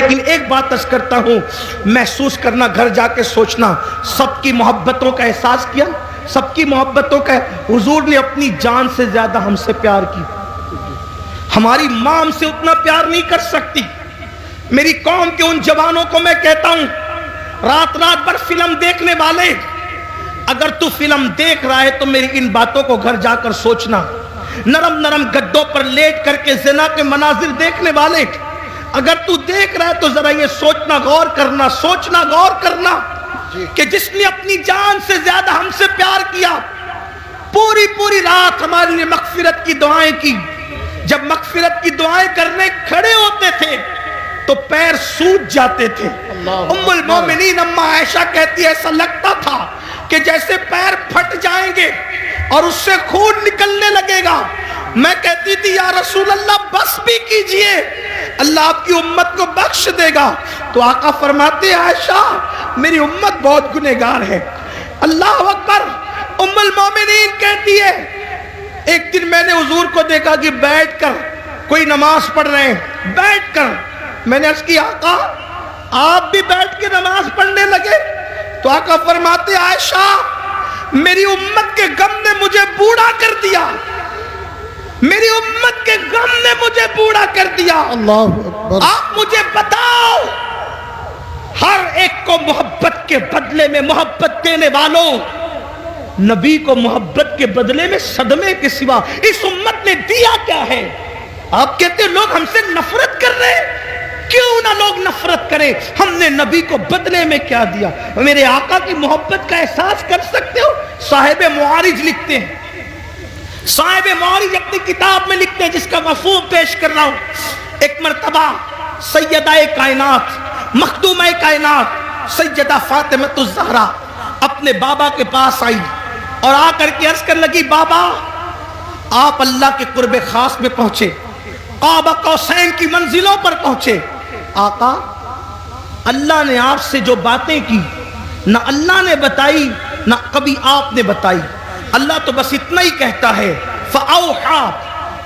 لیکن ایک بات عرض کرتا ہوں، محسوس کرنا، گھر جا کے سوچنا، سب کی محبتوں کا احساس کیا، سب کی محبتوں کا. حضور نے اپنی جان سے زیادہ ہم سے پیار کی. ہماری ماں ہم سے اتنا پیار نہیں کر سکتی. میری قوم کے ان جوانوں کو میں کہتا ہوں، رات رات بھر فلم دیکھنے والے، اگر تو فلم دیکھ رہا ہے تو میری ان باتوں کو گھر جا کر سوچنا. نرم نرم گڈوں پر لیٹ کر کے زنا کے مناظر دیکھنے والے، اگر تو دیکھ رہا ہے تو ذرا یہ سوچنا، غور کرنا، سوچنا، غور کرنا کہ جس نے اپنی جان سے زیادہ ہم سے پیار کیا، پوری پوری رات ہمارے لیے مغفرت کی دعائیں کی. جب مغفرت کی دعائیں کرنے کھڑے ہوتے تھے تو پیر سوج جاتے تھے. ام المومنین اما عائشہ کہتی ہے ایسا لگتا تھا کہ جیسے پیر پھٹ جائیں گے اور اس سے خون نکلنے لگے گا. میں کہتی تھی یا رسول اللہ بس بھی کیجئے، اللہ آپ کی امت کو بخش دے گا. تو آقا فرماتے ہیں عائشہ میری امت بہت گنہگار ہے. اللہ اکبر. ام المومنین کہتی ہے ایک دن میں نے حضور کو دیکھا کہ بیٹھ کر کوئی نماز پڑھ رہے ہیں، بیٹھ کر. میں نے عرض کی آقا آپ بھی بیٹھ کے نماز پڑھنے لگے؟ تو آقا فرماتے عائشہ میری امت کے غم نے مجھے بوڑھا کر دیا، میری امت کے غم نے مجھے بوڑھا کر دیا. آپ مجھے بتاؤ، ہر ایک کو محبت کے بدلے میں محبت دینے والوں، نبی کو محبت کے بدلے میں صدمے کے سوا اس امت نے دیا کیا ہے؟ آپ کہتے ہیں لوگ ہم سے نفرت کر رہے ہیں. کیوں نہ لوگ نفرت کریں، ہم نے نبی کو بدلے میں کیا دیا؟ میرے آقا کی محبت کا احساس کر سکتے ہو؟ صاحب معارج لکھتے ہیں، صاحب معارج اپنی کتاب میں لکھتے ہیں جس کا مفہوم پیش کر رہا ہوں. ایک مرتبہ سیدہ کائنات، مخدومہ کائنات سیدہ فاطمہ الزہرا اپنے بابا کے پاس آئی اور آ کر کے عرض کرنے لگی بابا آپ اللہ کے قرب خاص میں پہنچے، قاب قوسین کی منزلوں پر پہنچے. آقا اللہ نے آپ سے جو باتیں کی نہ اللہ نے بتائی نہ کبھی آپ نے بتائی. اللہ تو بس اتنا ہی کہتا ہے فَأَوْحَا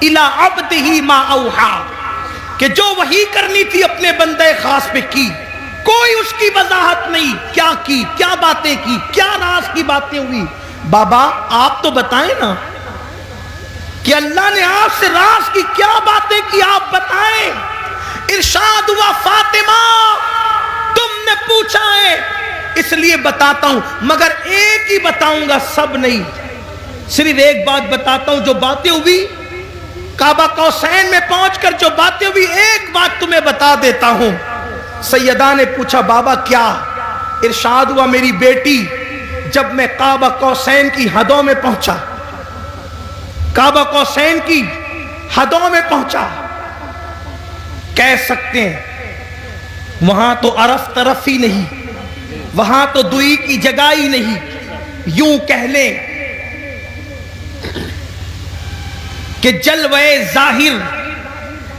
إِلَىٰ عَبْدِهِ مَا أَوْحَا، کہ جو وحی کرنی تھی اپنے بندے خاص پہ کی، کوئی اس کی وضاحت نہیں. کیا کی، کیا باتیں کی، کیا راز کی باتیں ہوئی. بابا آپ تو بتائیں نا کہ اللہ نے آپ سے راز کی کیا باتیں کی، آپ بتائیں. ارشاد ہوا فاطمہ تم نے پوچھا ہے اس لیے بتاتا ہوں، مگر ایک ہی بتاؤں گا، سب نہیں. صرف ایک بات بتاتا ہوں، جو باتیں ہوئی کعبہ قوسین میں پہنچ کر جو باتیں ہوئی، ایک بات تمہیں بتا دیتا ہوں. سیدہ نے پوچھا بابا کیا؟ ارشاد ہوا میری بیٹی جب میں کعبہ قوسین کی حدوں میں پہنچا، کعبہ قوسین کی حدوں میں پہنچا، کہہ سکتے ہیں وہاں تو عرف طرف ہی نہیں، وہاں تو دوئی کی جگہ ہی نہیں، یوں کہہ لیں کہ جلوے ظاہر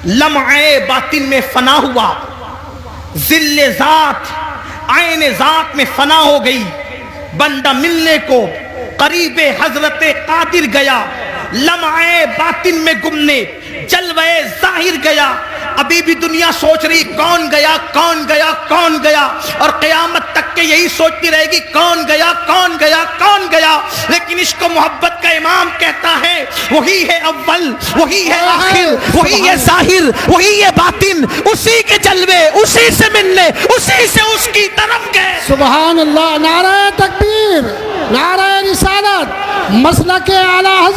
لمعے باطن میں فنا ہوا، ذل ذات عین ذات میں فنا ہو گئی. بندہ ملنے کو قریب حضرت قادر گیا، لمعے باطن میں گمنے جلوے ظاہر گیا. ابھی بھی دنیا سوچ رہی کون گیا، کون گیا، کون گیا، اور قیامت تک کے یہی سوچتی رہے گی کون گیا، کون گیا، کون گیا. لیکن عشق و محبت کا امام کہتا ہے وہی ہے اول، وہی ہے آخر، وہی ہے ظاہر، وہی ہے باطن، اسی کے جلوے، اسی سے ملنے، اسی سے اس کی طرف گئے. سبحان اللہ. نعرہ تکبیر، نعرہ رسالت، مسلک اعلیٰ.